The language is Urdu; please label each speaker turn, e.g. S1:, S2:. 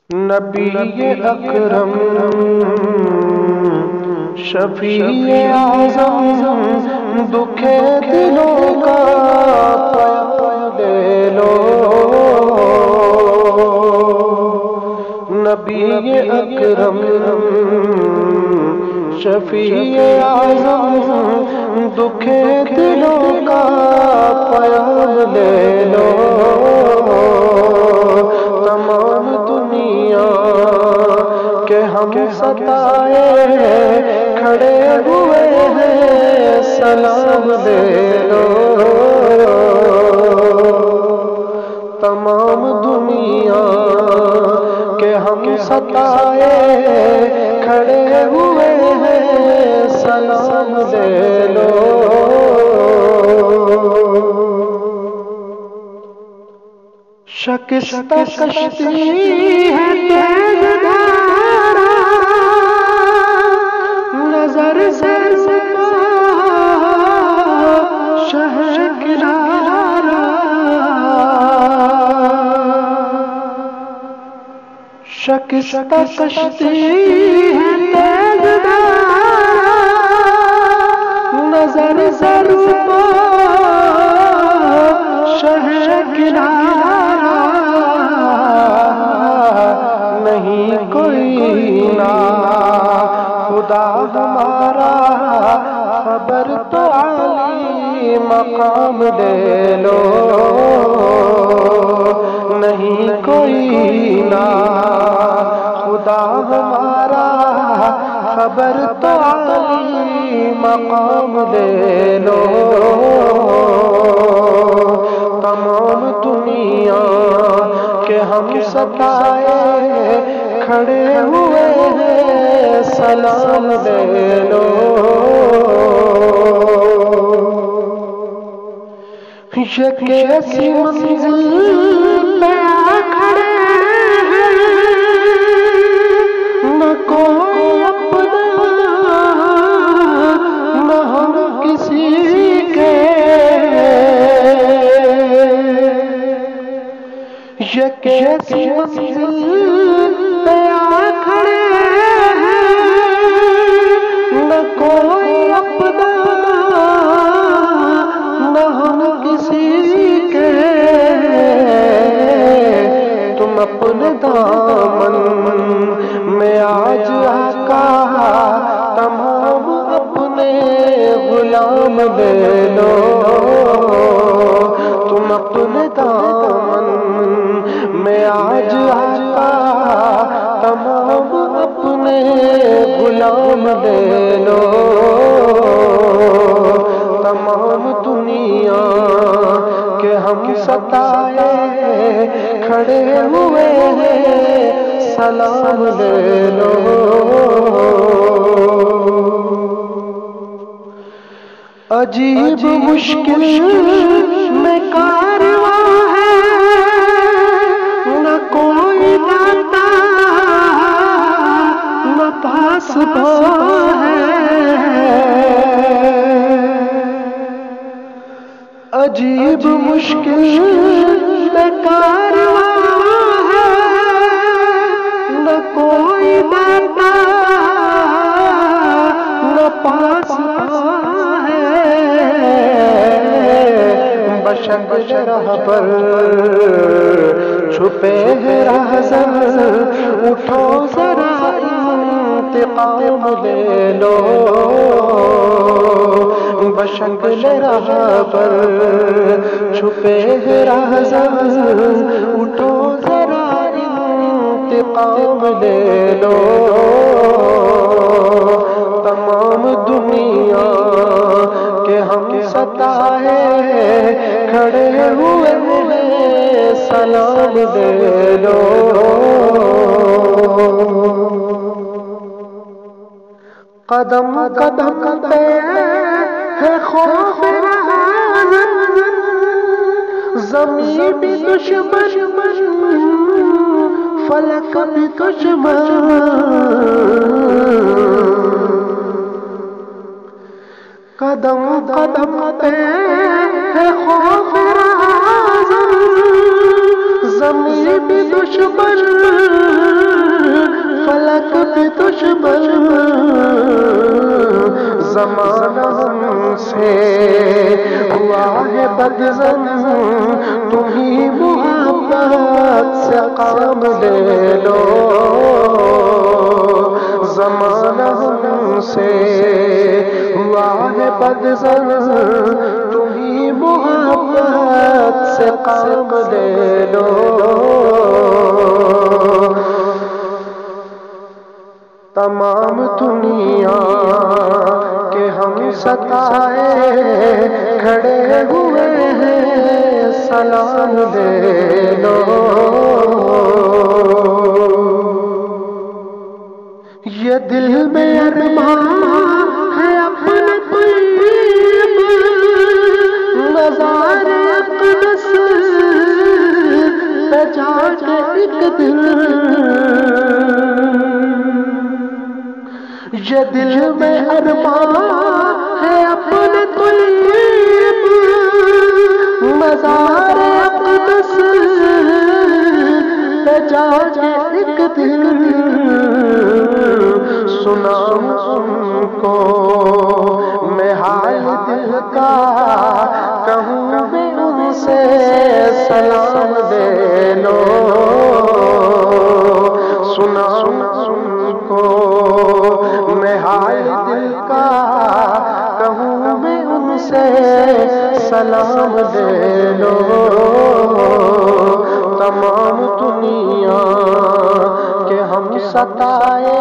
S1: نبی اکرم شفیع اعظم دکھے دلوں کا پیام لے لو، نبی اکرم شفیع اعظم دکھے دلوں کا پیام لے لو، تمام دنیا کہ ہم ستائے کھڑے ہوئے ہیں سلام لے لو، تمام دنیا کہ ہم ستائے کھڑے ہوئے ہیں سلام لے لو۔ شکستہ کشتی ہے تیز دھارا، نظر سے شہر کنارا، شکستہ کشتی ہے تیز دھارا، نظر سے شہر کنارا، نہیں کوئی نا خدا ہمارا، خبر تو عالی مقام لے لو، نہیں کوئی نا خدا ہمارا، خبر تو عالی مقام لے لو، تمام دنیا کہ ہم ستائے کھڑے ہوئے ہیں سلام لے لو، یہ کیسی منزل پہ آ کھڑے ہیں، نہ کوئی اپنا نہ ہم کسی کے، یہ کیسی منزل پہ آ کھڑے ہیں، نہ کوئی اپنا نہ ہم کسی کے، تم اپنے دامن میں آج آقا تمام اپنے غلام لے لو، تم اپنے دامن میں آج آقا تمام اپنے غلام لے لو، تمام دنیا کہ ہم ستائے کھڑے ہوئے ہیں سلام لے لو، عجیب مشکل میں کارواں ہے، نہ کوئی داتا نہ پاسباں ہے، عجیب مشکل میں کارواں ہے، نہ کوئی داتا نہ پاسباں ہے، بشکل راہ پر چھپے ہیں رہزن، اٹھو ذرا انتقام لے لو، بشکل راہ پر چھپے ہیں رہزن، اٹھو ذرا انتقام لے لو، تمام دنیا کہ ہم ستائے کھڑے ہوئے ہیں سلام دے لو، قدم قدم پہ ہے خوف زمین بھی دشمن فلک بھی دشمن، قدم قدم پہ ہے خوف زمین بھی دشمن ہوا ہے بدظن تمہیں محبت سے کام لے لو، زمانہ ہم سے ہوا ہے بدظن تمہیں محبت سے کام لے لو، تمام دنیا کہ ہم ستائے کھڑے ہوئے ہیں سلام لے لو، یہ دل میں ارمان ہے اپنا طیب نظارے اقدس پہ جا کے ایک دل، یہ دل میں ارمان ہے اپنے طیب مزار اقدس پہ جا کے ایک دل، سناؤں ان کو میں حال دل کا، کہوں میں ان سے سلام دے لو، سناؤں ان کو میں حال دل کا، کہوں میں ان سے سلام دے لو، تمام دنیا کہ ہم ستائے